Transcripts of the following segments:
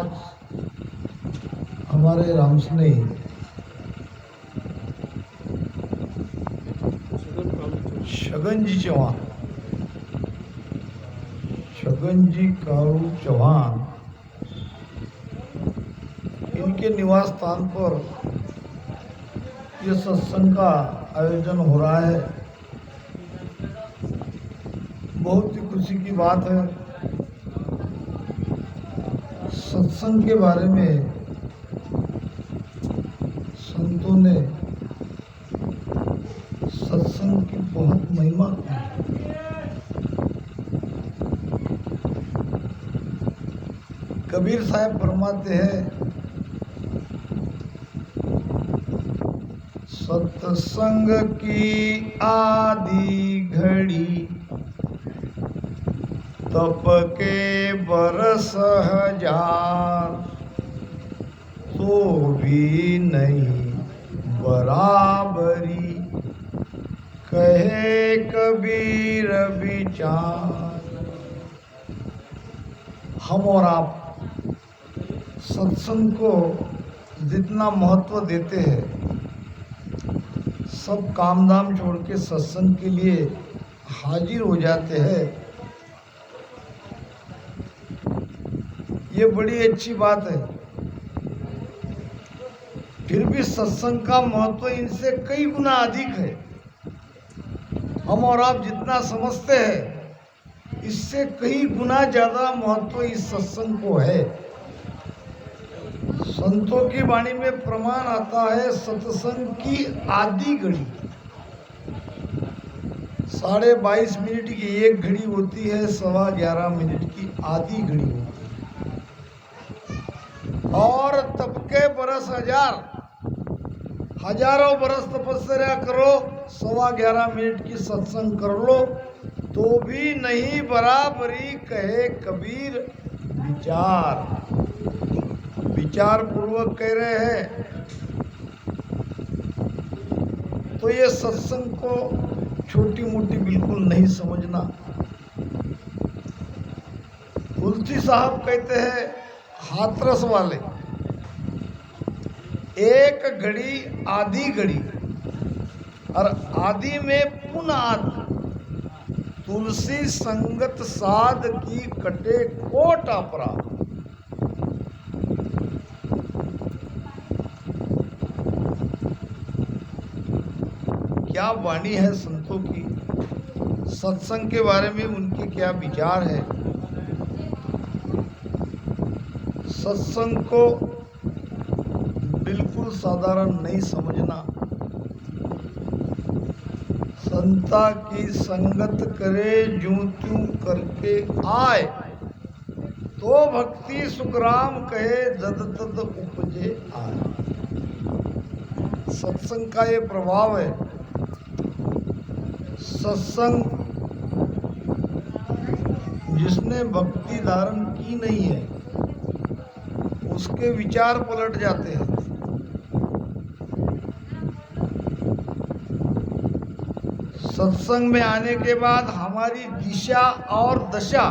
आज हमारे रामसने छगन जी कारू चौहान, इनके निवास स्थान पर यह सत्संग का आयोजन हो रहा है। बहुत ही खुशी की बात है। सत्संग के बारे में संतों ने सत्संग की बहुत महिमा की। कबीर साहब फरमाते हैं, सत्संग की आदि घड़ी तप के बरस हजार, तो भी नहीं बराबरी कहे कबीर विचार। हम और आप सत्संग को जितना महत्व देते हैं, सब काम धाम छोड़ के सत्संग के लिए हाजिर हो जाते हैं, ये बड़ी अच्छी बात है। फिर भी सत्संग का महत्व इनसे कई गुना अधिक है। हम और आप जितना समझते हैं, इससे कई गुना ज्यादा महत्व इस सत्संग को है। संतों की वाणी में प्रमाण आता है, सत्संग की आधी घड़ी 22:30 की एक घड़ी होती है, 11:15 की आधी घड़ी होती है। और तप के बरस हजार, हजारों बरस तपस्या करो, 11:15 की सत्संग कर लो, तो भी नहीं बराबरी कहे कबीर विचार। विचार पूर्वक कह रहे हैं। तो ये सत्संग को छोटी मोटी बिल्कुल नहीं समझना। तुलसी साहब कहते हैं, हाथरस वाले, एक घड़ी आधी घड़ी और आदि में पुनः आदि, तुलसी संगत साध की कटे कोट अपराध। क्या वाणी है संतों की। सत्संग के बारे में उनके क्या विचार है। सत्संग को बिल्कुल साधारण नहीं समझना। संता की संगत करे जूं त्यों करके आए, तो भक्ति सुखराम कहे जद तद उपजे आए। सत्संग का ये प्रभाव है। सत्संग जिसने भक्ति धारण की नहीं है, उसके विचार पलट जाते हैं। सत्संग में आने के बाद हमारी दिशा और दशा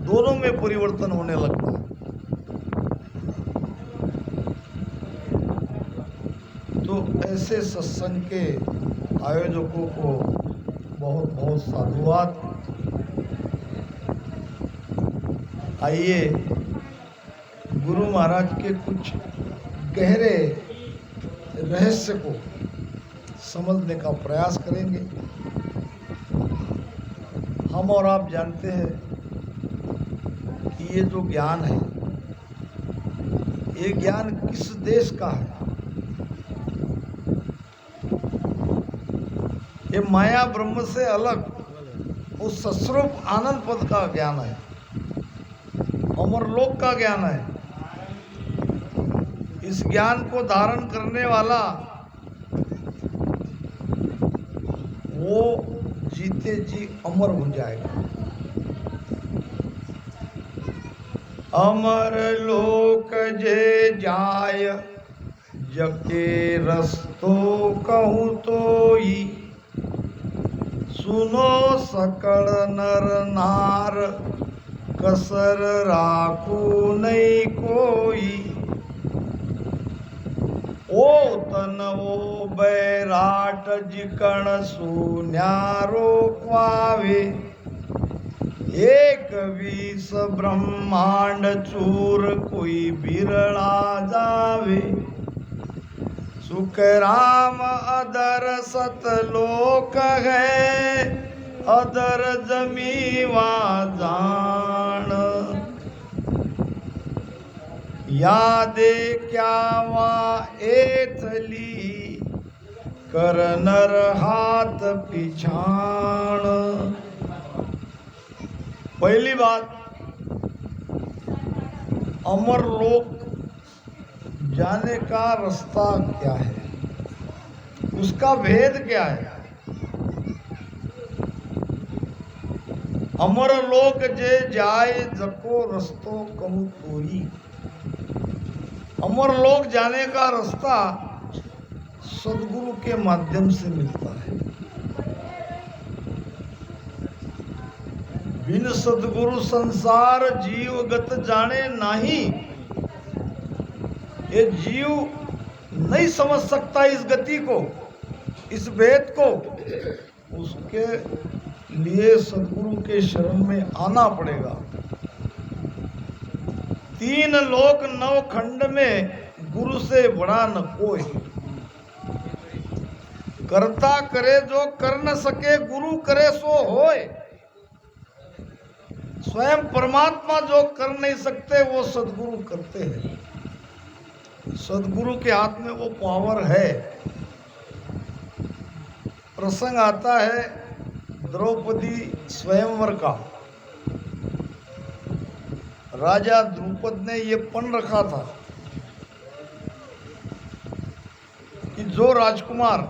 दोनों में परिवर्तन होने लगता है। तो ऐसे सत्संग के आयोजकों को बहुत बहुत साधुवाद। आइए गुरु महाराज के कुछ गहरे रहस्य को समझने का प्रयास करेंगे। हम और आप जानते हैं कि ये जो ज्ञान है, ये ज्ञान किस देश का है। ये माया ब्रह्म से अलग उस सस्वरूप आनंद पद का ज्ञान है, अमरलोक का ज्ञान है। इस ज्ञान को धारण करने वाला वो जीते जी अमर हो जाएगा। अमर लोक जे जाय, जके रस्तो कहूँ तोई, सुनो सकल नर नार, कसर राखू नहीं कोई। ओ तनवो बैराट जिकण सुन्यारो क्वावे। एक विष ब्रह्मांड चूर कोई बिरला जावे। सुख राम अदर सतलोक है, अदर जमीवा जान। यादे क्या वा एथली, कर नर हाथ पिछाण। पहली बात, अमर लोक जाने का रास्ता क्या है, उसका भेद क्या है। अमर लोक जे जाए जको रस्तो कहूं तोई। अमर लोक जाने का रास्ता सदगुरु के माध्यम से मिलता है। बिन सदगुरु संसार जीवगत जाने नहीं। ये जीव नहीं समझ सकता इस गति को, इस भेद को। उसके लिए सदगुरु के शरण में आना पड़ेगा। 3 लोक 9 खंड में गुरु से बड़ा न कोई। करता करे जो कर न सके, गुरु करे सो होए। स्वयं परमात्मा जो कर नहीं सकते वो सदगुरु करते हैं। सदगुरु के हाथ में वो पावर है। प्रसंग आता है द्रौपदी स्वयंवर का। राजा द्रुपद ने ये पन रखा था कि जो राजकुमार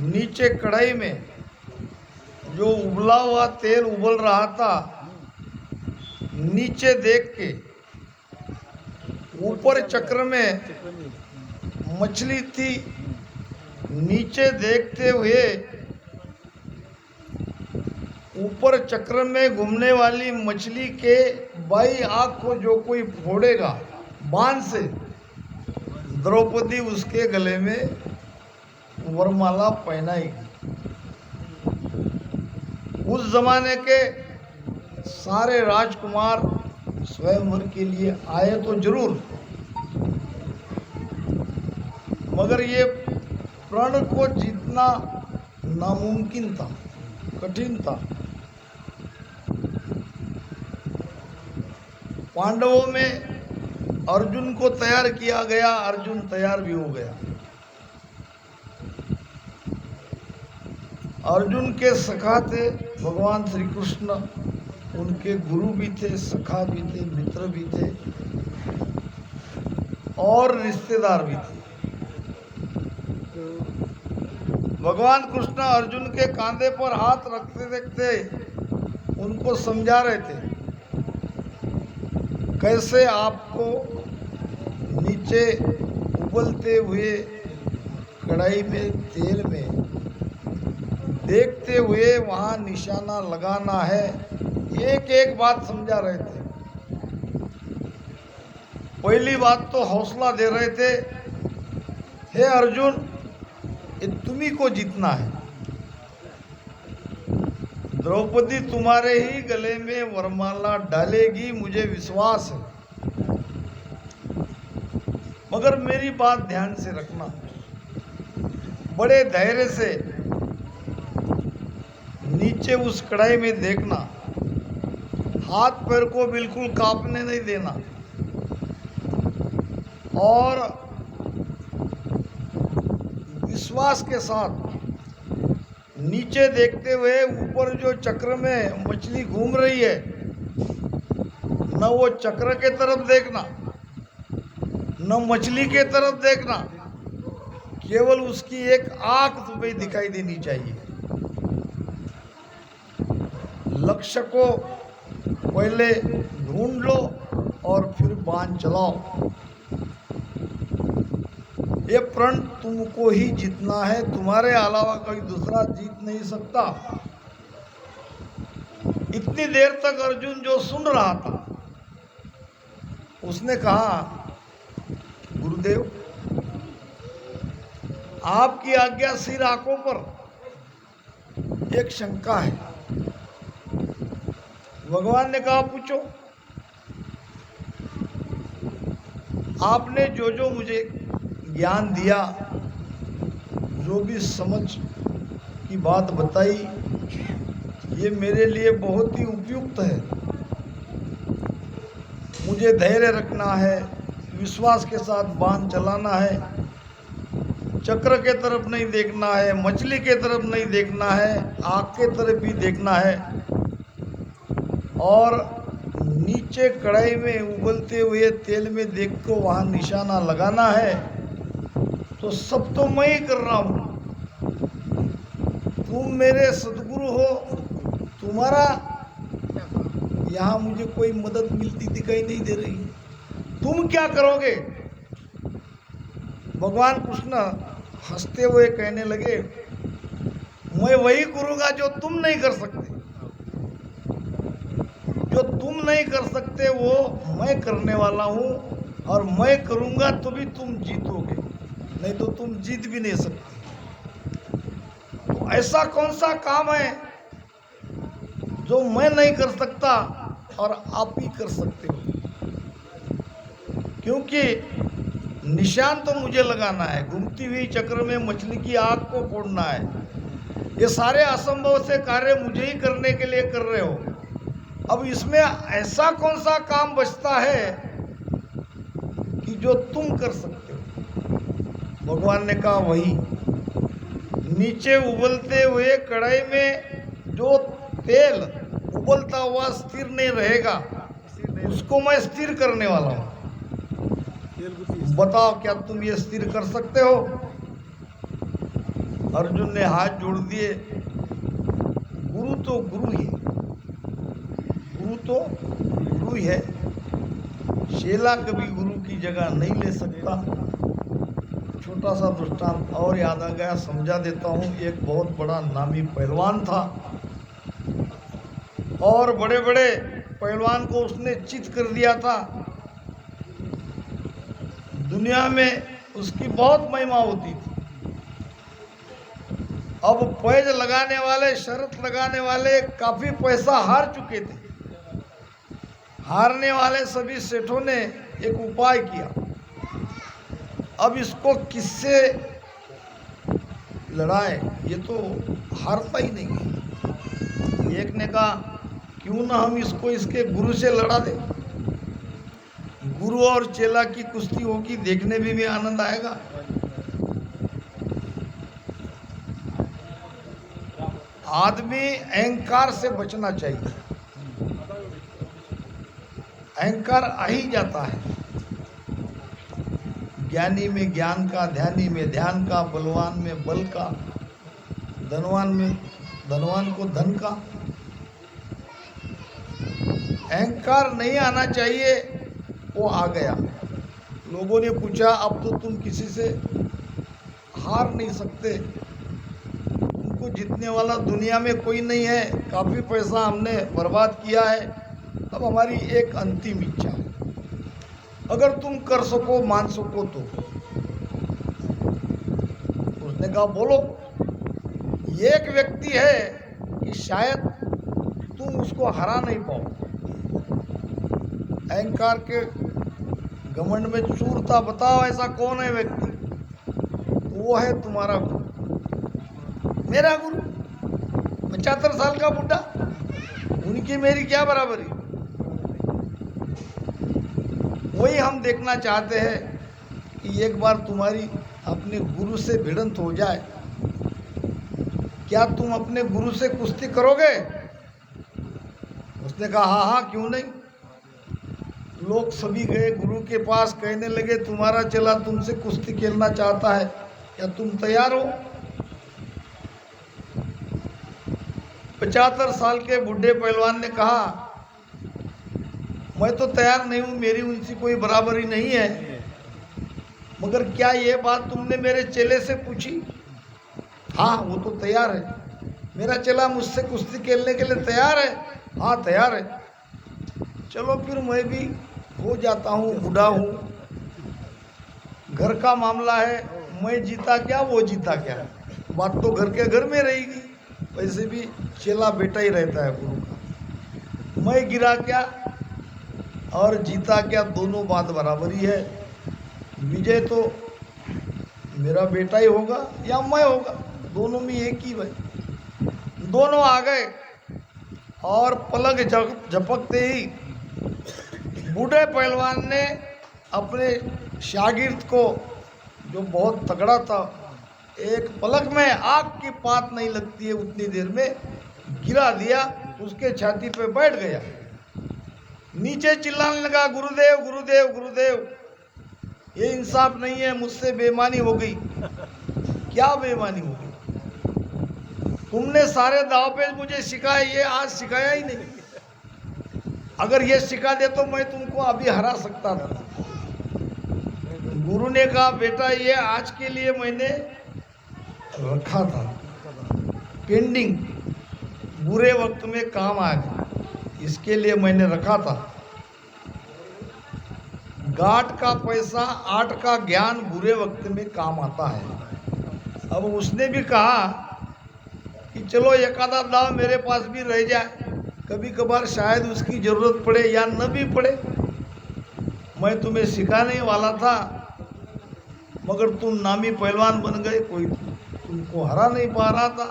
नीचे कढ़ाई में जो उबला हुआ तेल उबल रहा था, नीचे देख के ऊपर चक्र में मछली थी, नीचे देखते हुए ऊपर चक्र में घूमने वाली मछली के बाई आंख को जो कोई फोड़ेगा बाण से, द्रौपदी उसके गले में वरमाला पहनाएगी। उस जमाने के सारे राजकुमार स्वयंवर के लिए आए तो जरूर, मगर ये प्रण को जीतना नामुमकिन था, कठिन था। पांडवों में अर्जुन को तैयार किया गया, अर्जुन तैयार भी हो गया। अर्जुन के सखा थे भगवान श्री कृष्ण, उनके गुरु भी थे, सखा भी थे, मित्र भी थे और रिश्तेदार भी थे। भगवान कृष्ण अर्जुन के कांधे पर हाथ रखते देखते उनको समझा रहे थे कैसे आपको नीचे उबलते हुए कढ़ाई में तेल में देखते हुए वहां निशाना लगाना है। एक एक बात समझा रहे थे। पहली बात तो हौसला दे रहे थे, हे अर्जुन, ये तुम्ही को जीतना है। द्रौपदी तुम्हारे ही गले में वरमाला डालेगी, मुझे विश्वास है। मगर मेरी बात ध्यान से रखना, बड़े धैर्य से नीचे उस कढ़ाई में देखना, हाथ पैर को बिल्कुल कांपने नहीं देना और विश्वास के साथ नीचे देखते हुए ऊपर जो चक्र में मछली घूम रही है, न वो चक्र के तरफ देखना न मछली के तरफ देखना, केवल उसकी एक आंख तुम्हें दिखाई देनी चाहिए। लक्ष्य को पहले ढूंढ लो और फिर बाण चलाओ। ये प्रण तुमको ही जीतना है, तुम्हारे अलावा कोई दूसरा जीत नहीं सकता। इतनी देर तक अर्जुन जो सुन रहा था, उसने कहा, गुरुदेव आपकी आज्ञा सिर आंखों पर एक शंका है। भगवान ने कहा, पूछो। आपने जो जो मुझे ज्ञान दिया, जो भी समझ की बात बताई, ये मेरे लिए बहुत ही उपयुक्त है। मुझे धैर्य रखना है, विश्वास के साथ बाण चलाना है, चक्र के तरफ नहीं देखना है, मछली के तरफ नहीं देखना है, आग के तरफ भी देखना है, और नीचे कढ़ाई में उबलते हुए तेल में देख को वहाँ निशाना लगाना है। तो सब तो मैं ही कर रहा हूँ, तुम मेरे सदगुरु हो, तुम्हारा यहाँ मुझे कोई मदद मिलती दिखाई नहीं दे रही, तुम क्या करोगे? भगवान कृष्ण हंसते हुए कहने लगे, मैं वही करूँगा जो तुम नहीं कर सकते। जो तुम नहीं कर सकते वो मैं करने वाला हूँ, और मैं करूँगा तो भी तुम जीतोगे, नहीं तो तुम जीत भी नहीं सकते। तो ऐसा कौन सा काम है जो मैं नहीं कर सकता और आप ही कर सकते हो? क्योंकि निशान तो मुझे लगाना है, घूमती हुई चक्र में मछली की आग को फोड़ना है। ये सारे असंभव से कार्य मुझे ही करने के लिए कर रहे हो। अब इसमें ऐसा कौन सा काम बचता है कि जो तुम कर सकते हो? भगवान ने कहा, वही नीचे उबलते हुए कढ़ाई में जो तेल उबलता हुआ स्थिर नहीं रहेगा, उसको मैं स्थिर करने वाला हूँ। बताओ, क्या तुम ये स्थिर कर सकते हो? अर्जुन ने हाथ जोड़ दिए। गुरु तो गुरु ही, गुरु तो गुरु ही है। चेला कभी गुरु की जगह नहीं ले सकता। छोटा सा दृष्टांत और याद आ गया, समझा देता हूँ। एक बहुत बड़ा नामी पहलवान था, और बड़े बड़े पहलवान को उसने चित कर दिया था। दुनिया में उसकी बहुत महिमा होती थी। अब पैज लगाने वाले, शर्त लगाने वाले काफी पैसा हार चुके थे। हारने वाले सभी सेठों ने एक उपाय किया, अब इसको किससे लड़ाए, ये तो हारता ही नहीं है। एक ने कहा, क्यों ना हम इसको इसके गुरु से लड़ा दें। गुरु और चेला की कुश्ती होगी, देखने में भी आनंद आएगा। आदमी अहंकार से बचना चाहिए। अहंकार आ ही जाता है। ज्ञानी में ज्ञान का, ध्यानी में ध्यान का, बलवान में बल का, धनवान को धन का। अहंकार नहीं आना चाहिए, वो आ गया। लोगों ने पूछा, अब तो तुम किसी से हार नहीं सकते, तुमको जीतने वाला दुनिया में कोई नहीं है, काफ़ी पैसा हमने बर्बाद किया है, अब हमारी एक अंतिम इच्छा है, अगर तुम कर सको, मान सको तो। उसने कहा, बोलो। एक व्यक्ति है कि शायद तुम उसको हरा नहीं पाओ। अहंकार के घमंड में चूरता, बताओ ऐसा कौन है व्यक्ति? वो है तुम्हारा गुरु। मेरा गुरु 75 साल का बुढ़ा, उनकी मेरी क्या बराबरी? वही हम देखना चाहते हैं कि एक बार तुम्हारी अपने गुरु से भिड़ंत हो जाए। क्या तुम अपने गुरु से कुश्ती करोगे? उसने कहा, हाँ हाँ, क्यों नहीं। लोग सभी गए गुरु के पास, कहने लगे, तुम्हारा चेला तुमसे कुश्ती खेलना चाहता है, क्या तुम तैयार हो? 75 साल के बूढ़े पहलवान ने कहा, मैं तो तैयार नहीं हूँ, मेरी उनसे कोई बराबरी नहीं है, मगर क्या ये बात तुमने मेरे चेले से पूछी? हाँ, वो तो तैयार है, मेरा चेला मुझसे कुश्ती खेलने के लिए तैयार है, हाँ तैयार है। चलो फिर मैं भी हो जाता हूँ, बूढ़ा हूँ, घर का मामला है, मैं जीता क्या वो जीता क्या, बात तो घर के घर में रहेगी। वैसे भी चेला बेटा ही रहता है गुरु का। मैं गिरा क्या और जीता क्या, दोनों बात बराबर ही है। विजय तो मेरा बेटा ही होगा या मैं होगा, दोनों में एक ही भाई। दोनों आ गए और पलक झपकते ही बूढ़े पहलवान ने अपने शागिर्द को, जो बहुत तगड़ा था, एक पलक में आग की पात नहीं लगती है उतनी देर में गिरा दिया, उसके छाती पे बैठ गया। नीचे चिल्लाने लगा, गुरुदेव गुरुदेव गुरुदेव, ये इंसाफ नहीं है, मुझसे बेईमानी हो गई। क्या बेईमानी हो गई? तुमने सारे दाव पे मुझे सिखाया, ये आज सिखाया ही नहीं। अगर ये सिखा दे तो मैं तुमको अभी हरा सकता था। गुरु ने कहा, बेटा ये आज के लिए मैंने रखा था पेंडिंग, बुरे वक्त में काम आएगा, इसके लिए मैंने रखा था। गांठ का पैसा, आठ का ज्ञान बुरे वक्त में काम आता है। अब उसने भी कहा कि चलो एक आधा दाव मेरे पास भी रह जाए, कभी कभार शायद उसकी जरूरत पड़े या न भी पड़े। मैं तुम्हें सिखाने वाला था, मगर तुम नामी पहलवान बन गए, कोई तुमको हरा नहीं पा रहा था।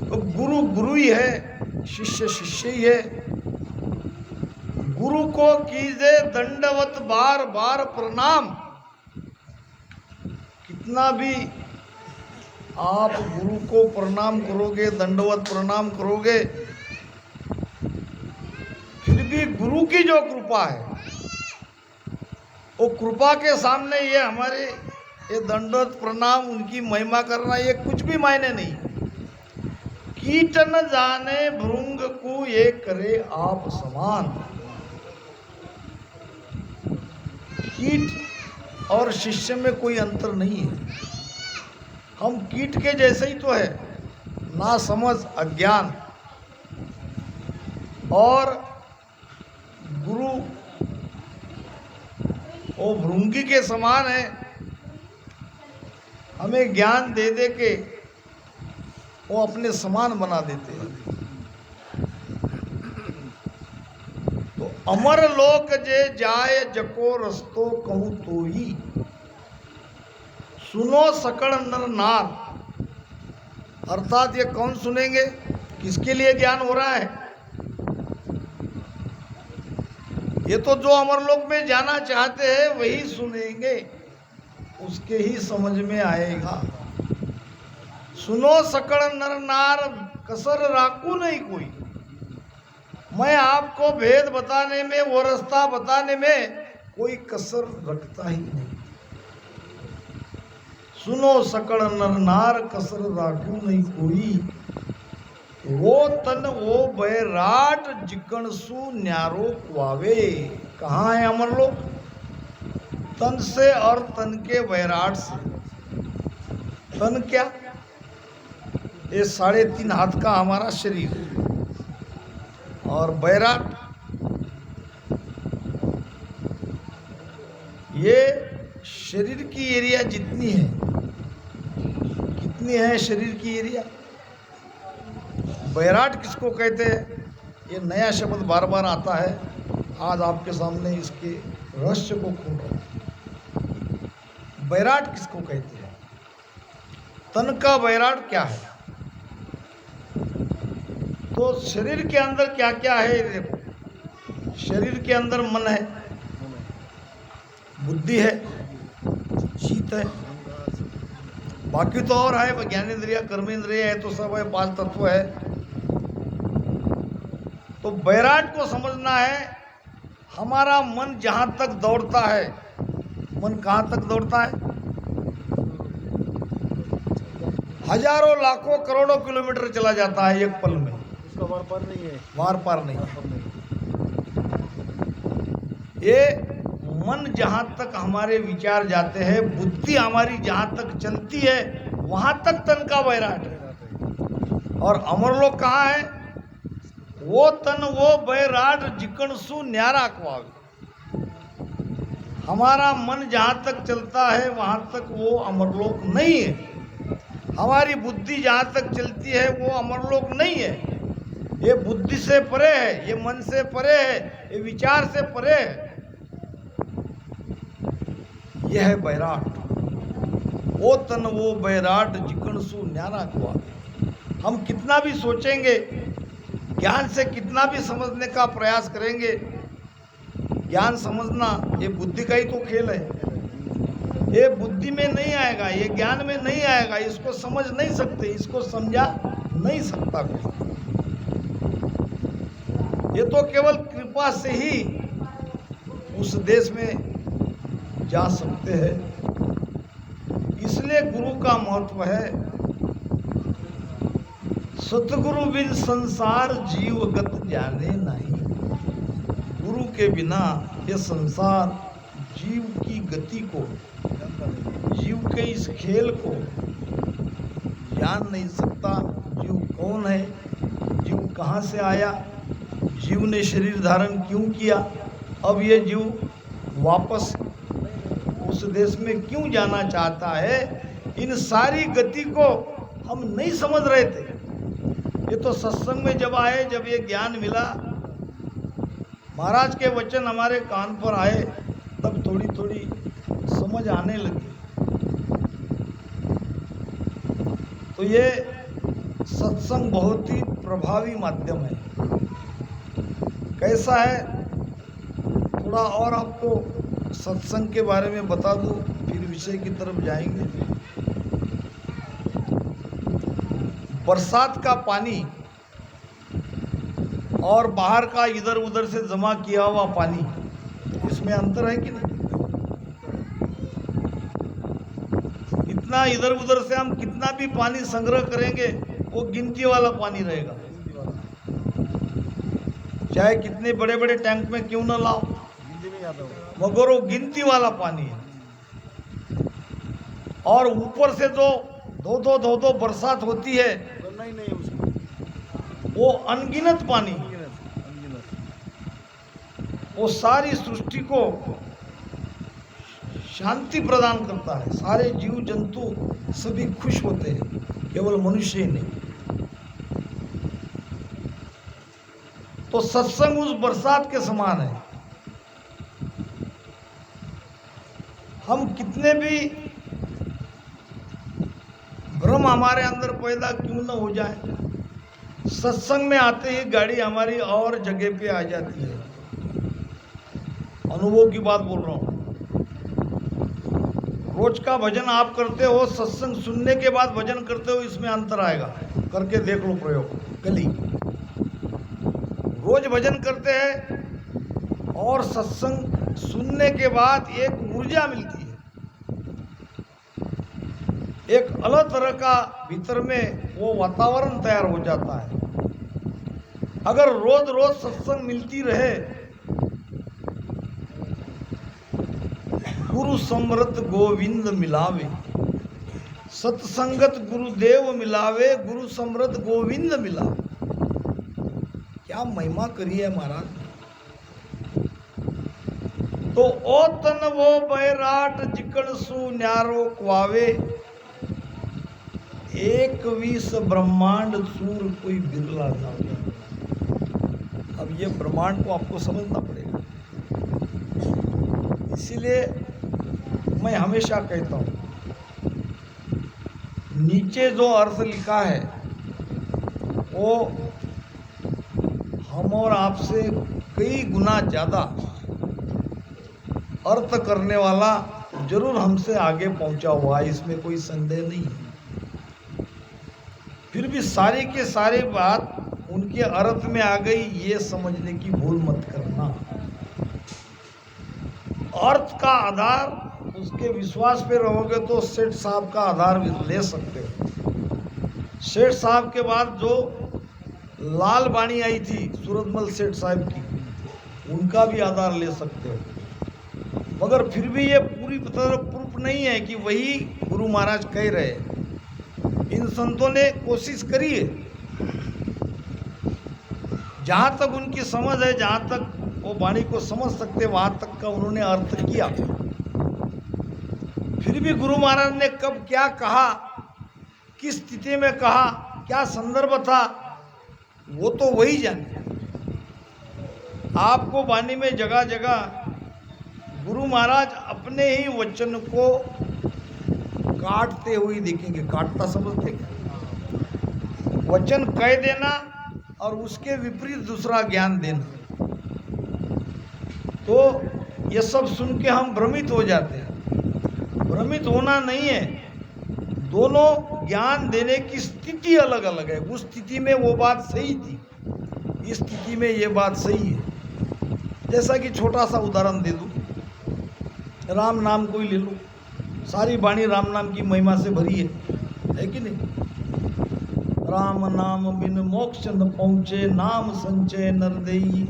तो गुरु गुरु ही है, शिष्य शिष्य ही है। गुरु को कीजे दंडवत बार बार प्रणाम। कितना भी आप गुरु को प्रणाम करोगे, दंडवत प्रणाम करोगे, फिर भी गुरु की जो कृपा है, वो कृपा के सामने ये हमारे ये दंडवत प्रणाम, उनकी महिमा करना, ये कुछ भी मायने नहीं। कीट न जाने भृंग को ये करे आप समान। कीट और शिष्य में कोई अंतर नहीं है, हम कीट के जैसे ही तो है, ना समझ, अज्ञान। और गुरु वो भृंगी के समान है, हमें ज्ञान दे दे के वो अपने समान बना देते हैं। तो अमर लोक जे जाए जको रस्तो कहूं तो ही, सुनो सकड़ नर नार। अर्थात ये कौन सुनेंगे, किसके लिए ज्ञान हो रहा है? ये तो जो अमरलोक में जाना चाहते हैं वही सुनेंगे, उसके ही समझ में आएगा। सुनो सकड़ नर नार, कसर राखू नहीं कोई। मैं आपको भेद बताने में, वो रास्ता बताने में कोई कसर रखता ही नहीं। सुनो सकड़ नर नार, कसर राखू नहीं कोई। वो तन वो बैराट जिकणसु न्यारो कुआवे। कहाँ है अमरलोक? तन से और तन के बैराट से। तन क्या? ये 3.5 हाथ का हमारा शरीर, और बैराट ये शरीर की एरिया जितनी है, कितनी है शरीर की एरिया? बैराट किसको कहते हैं? ये नया शब्द बार बार आता है, आज आपके सामने इसके रहस्य को खोल रहा हूं। बैराट किसको कहते हैं? तन का बैराट क्या है? तो शरीर के अंदर क्या क्या है देखो। शरीर के अंदर मन है, बुद्धि है, शीत है, बाकी तो और है, ज्ञानेंद्रिय, कर्मेंद्रिय है, तो सब है, 5 तत्व है। तो बैराट को समझना है। हमारा मन जहां तक दौड़ता है, मन कहां तक दौड़ता है? हजारों लाखों करोड़ों किलोमीटर चला जाता है एक पल में, उसका वार पार नहीं है, वार पार नहीं। ये मन जहां तक हमारे विचार जाते हैं, बुद्धि हमारी जहां तक चलती है, वहां तक तन का बैराट है। और अमरलोक कहाँ है? वो तन वो बैराट जिकणसु न्यारा क्वावे। हमारा मन जहाँ तक चलता है वहाँ तक वो अमरलोक नहीं है। हमारी बुद्धि जहाँ तक चलती है वो अमरलोक नहीं है। ये बुद्धि से परे है, ये मन से परे है, ये विचार से परे है। यह है बैराट। वो तन वो बैराट जिकणसु न्यारा क्वावे। हम कितना भी सोचेंगे, ज्ञान से कितना भी समझने का प्रयास करेंगे, ज्ञान समझना ये बुद्धि का ही तो खेल है। ये बुद्धि में नहीं आएगा, ये ज्ञान में नहीं आएगा, इसको समझ नहीं सकते, इसको समझा नहीं सकता कोई। ये तो केवल कृपा से ही उस देश में जा सकते हैं। इसलिए गुरु का महत्व है। सतगुरु बिन संसार जीवगत जाने नहीं। गुरु के बिना ये संसार जीव की गति को, जीव के इस खेल को जान नहीं सकता। जीव कौन है, जीव कहाँ से आया, जीव ने शरीर धारण क्यों किया, अब ये जीव वापस उस देश में क्यों जाना चाहता है, इन सारी गति को हम नहीं समझ रहे थे। ये तो सत्संग में जब आए, जब ये ज्ञान मिला, महाराज के वचन हमारे कान पर आए, तब थोड़ी थोड़ी समझ आने लगी। तो ये सत्संग बहुत ही प्रभावी माध्यम है। कैसा है, थोड़ा और आपको सत्संग के बारे में बता दूं, फिर विषय की तरफ जाएंगे। बरसात का पानी और बाहर का इधर उधर से जमा किया हुआ पानी, इसमें अंतर है कि नहीं? इतना इधर उधर से हम कितना भी पानी संग्रह करेंगे, वो गिनती वाला पानी रहेगा। चाहे कितने बड़े बड़े टैंक में क्यों ना लाओ, मगर वो गिनती वाला पानी है। और ऊपर से जो दो दो बरसात होती है, वो अनगिनत पानी, वो सारी सृष्टि को शांति प्रदान करता है। सारे जीव जंतु सभी खुश होते हैं, केवल मनुष्य ही नहीं। तो सत्संग उस बरसात के समान है। हम कितने भी भ्रम हमारे अंदर पैदा क्यों न हो जाए, सत्संग में आते ही गाड़ी हमारी और जगह पे आ जाती है। अनुभव की बात बोल रहा हूं। रोज का भजन आप करते हो, सत्संग सुनने के बाद भजन करते हो, इसमें अंतर आएगा। करके देख लो प्रयोग। कली रोज भजन करते हैं और सत्संग सुनने के बाद एक ऊर्जा मिलती है, एक अलग तरह का भीतर में वो वातावरण तैयार हो जाता है। अगर रोज रोज सत्संग मिलती रहे, गुरु समृत गोविंद मिलावे, सत्संगत गुरुदेव मिलावे, गुरु समृत गोविंद मिलावे। क्या महिमा करी है महाराज। तो ओ तन वो बैराट जिकणसु न्यारो क्वावे, एक विष ब्रह्मांड सूर कोई बिरला जावे। अब ये ब्रह्मांड को आपको समझना पड़ेगा। इसीलिए मैं हमेशा कहता हूं, नीचे जो अर्थ लिखा है वो हम और आपसे कई गुना ज्यादा अर्थ करने वाला जरूर हमसे आगे पहुंचा हुआ है, इसमें कोई संदेह नहीं है। फिर भी सारी के सारी बात उनके अर्थ में आ गई, ये समझने की भूल मत करना। अर्थ का आधार उसके विश्वास पे रहोगे तो सेठ साहब का आधार ले सकते हो। सेठ साहब के बाद जो लाल बाणी आई थी सूरतमल सेठ साहब की, उनका भी आधार ले सकते हो। मगर फिर भी ये पूरी तरह प्रूफ नहीं है कि वही गुरु महाराज कह रहे हैं। इन संतों ने कोशिश करी है, जहाँ तक उनकी समझ है, जहाँ तक वो वाणी को समझ सकते, वहाँ तक का उन्होंने अर्थ किया। फिर भी गुरु महाराज ने कब क्या कहा, किस स्थिति में कहा, क्या संदर्भ था, वो तो वही जाने। आपको वाणी में जगह जगह गुरु महाराज अपने ही वचन को काटते हुए दिखेंगे। काटता समझते क्या? वचन कह देना और उसके विपरीत दूसरा ज्ञान देना। तो ये सब सुन के हम भ्रमित हो जाते हैं। भ्रमित होना नहीं है, दोनों ज्ञान देने की स्थिति अलग अलग है। उस स्थिति में वो बात सही थी, इस स्थिति में ये बात सही है। जैसा कि छोटा सा उदाहरण दे दूं, राम नाम को ही ले लो। सारी वाणी राम नाम की महिमा से भरी है कि नहीं? राम नाम बिन मोक्ष न पहुँचे, नाम संचय नर देई,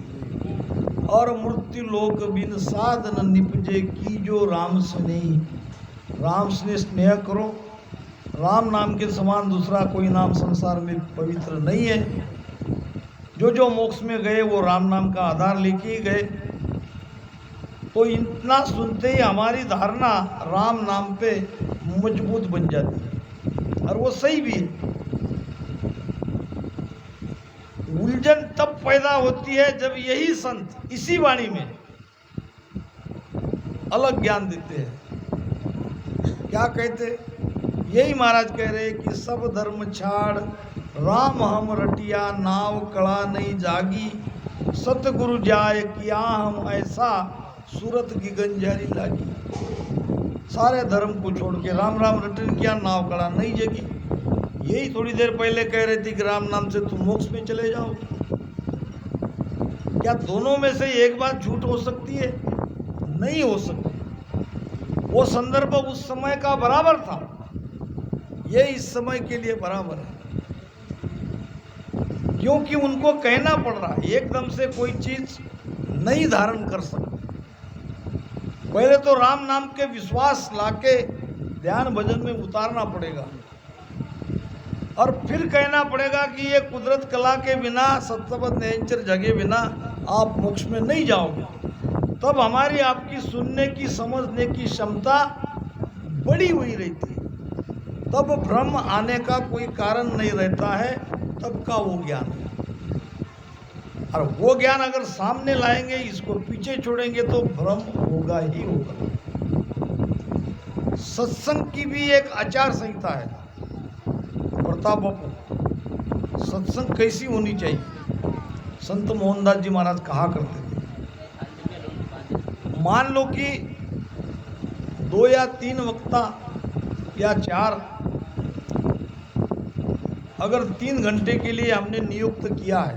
और मृत्यु लोक बिन साधन निपजे, की जो राम स्नेही। राम से स्नेह करो। राम नाम के समान दूसरा कोई नाम संसार में पवित्र नहीं है। जो मोक्ष में गए वो राम नाम का आधार लेके ही गए। तो इतना सुनते ही हमारी धारणा राम नाम पे मजबूत बन जाती है, और वो सही भी है। उलझन तब पैदा होती है जब यही संत इसी वाणी में अलग ज्ञान देते हैं। क्या कहते? यही महाराज कह रहे कि सब धर्म छाड़ राम हम रटिया, नाव कड़ा नहीं जागी, सतगुरु जाय किया हम ऐसा, सूरत की गंजारी लागी। सारे धर्म को छोड़ के राम राम रटन किया, नाव कड़ा नहीं जगी। यही थोड़ी देर पहले कह रहे थे कि राम नाम से तुम मोक्ष में चले जाओ। क्या दोनों में से एक बात झूठ हो सकती है? नहीं हो सकती। वो संदर्भ उस समय का बराबर था, ये इस समय के लिए बराबर है, क्योंकि उनको कहना पड़ रहा है। एकदम से कोई चीज नहीं धारण कर सकते। पहले तो राम नाम के विश्वास लाके ध्यान भजन में उतारना पड़ेगा, और फिर कहना पड़ेगा कि ये कुदरत कला के बिना, सत्सबद नेचर जगे बिना आप मोक्ष में नहीं जाओगे। तब हमारी आपकी सुनने की, समझने की क्षमता बड़ी हुई रहती है। तब भ्रम आने का कोई कारण नहीं रहता है, तब का वो ज्ञान है। और वो ज्ञान अगर सामने लाएंगे, इसको पीछे छोड़ेंगे, तो भ्रम होगा ही होगा। सत्संग की भी एक आचार संहिता है। प्रताप बापू, सत्संग कैसी होनी चाहिए? संत मोहनदास जी महाराज कहा करते थे, मान लो कि 2 या 3 वक्ता या 4, अगर 3 घंटे के लिए हमने नियुक्त किया है,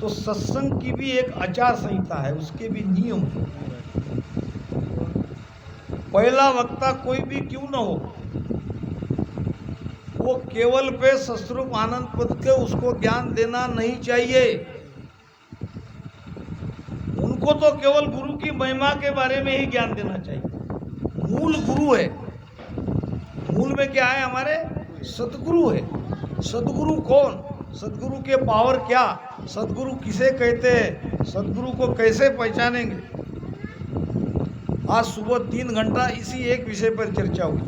तो सत्संग की भी एक आचार संहिता है, उसके भी नियम है। पहला वक्ता कोई भी क्यों न हो, वो केवल पे सस्वरूप आनंद पद के उसको ज्ञान देना नहीं चाहिए। उनको तो केवल गुरु की महिमा के बारे में ही ज्ञान देना चाहिए। मूल गुरु है, मूल में क्या है? हमारे सतगुरु है। सतगुरु कौन? सतगुरु के पावर क्या? सतगुरु किसे कहते हैं? सतगुरु को कैसे पहचानेंगे? आज सुबह 3 घंटा इसी एक विषय पर चर्चा हुई,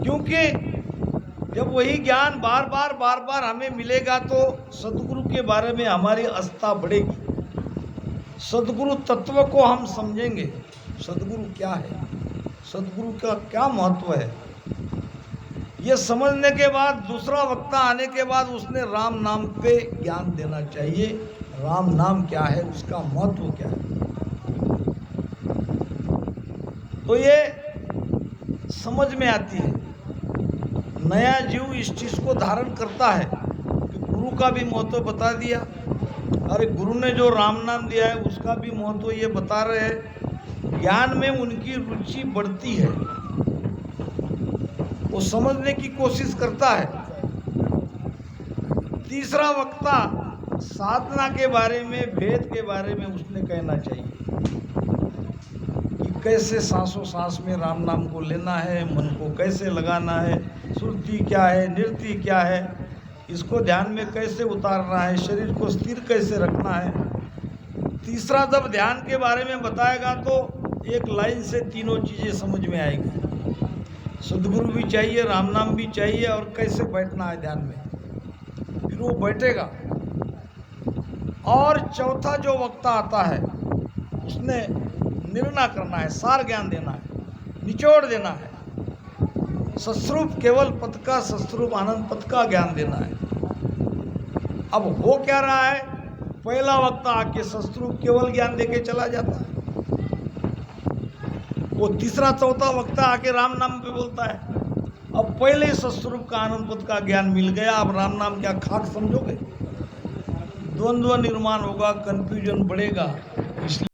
क्योंकि जब वही ज्ञान बार बार हमें मिलेगा, तो सतगुरु के बारे में हमारी आस्था बढ़ेगी। सतगुरु तत्व को हम समझेंगे। सतगुरु क्या है, सतगुरु का क्या महत्व है, ये समझने के बाद दूसरा वक्ता आने के बाद उसने राम नाम पे ज्ञान देना चाहिए। राम नाम क्या है, उसका महत्व क्या है। तो ये समझ में आती है। नया जीव इस चीज को धारण करता है कि गुरु का भी महत्व बता दिया, अरे गुरु ने जो राम नाम दिया है उसका भी महत्व ये बता रहे हैं। ज्ञान में उनकी रुचि बढ़ती है, वो समझने की कोशिश करता है। तीसरा वक्ता साधना के बारे में, भेद के बारे में उसने कहना चाहिए कि कैसे सांसों सांस में राम नाम को लेना है, मन को कैसे लगाना है, सुरती क्या है, नृत्य क्या है, इसको ध्यान में कैसे उतारना है, शरीर को स्थिर कैसे रखना है। तीसरा, जब ध्यान के बारे में बताएगा तो एक लाइन से तीनों चीज़ें समझ में आएगी। सदगुरु भी चाहिए, राम नाम भी चाहिए, और कैसे बैठना है ध्यान में, फिर वो बैठेगा। और चौथा जो वक्ता आता है उसने निर्णय करना है, सार ज्ञान देना है, निचोड़ देना है, सस्वरूप केवल पद का, सस्वरूप आनंद पद का ज्ञान देना है। अब हो क्या रहा है, पहला वक्ता आके सस्वरूप केवल ज्ञान देके चला जाता है, वो तीसरा चौथा वक्ता आके राम नाम पे बोलता है। अब पहले सस्वरूप का आनंद पद का ज्ञान मिल गया, अब राम नाम क्या खाक समझोगे? द्वंद्व निर्माण होगा, कंफ्यूजन बढ़ेगा। इसलिए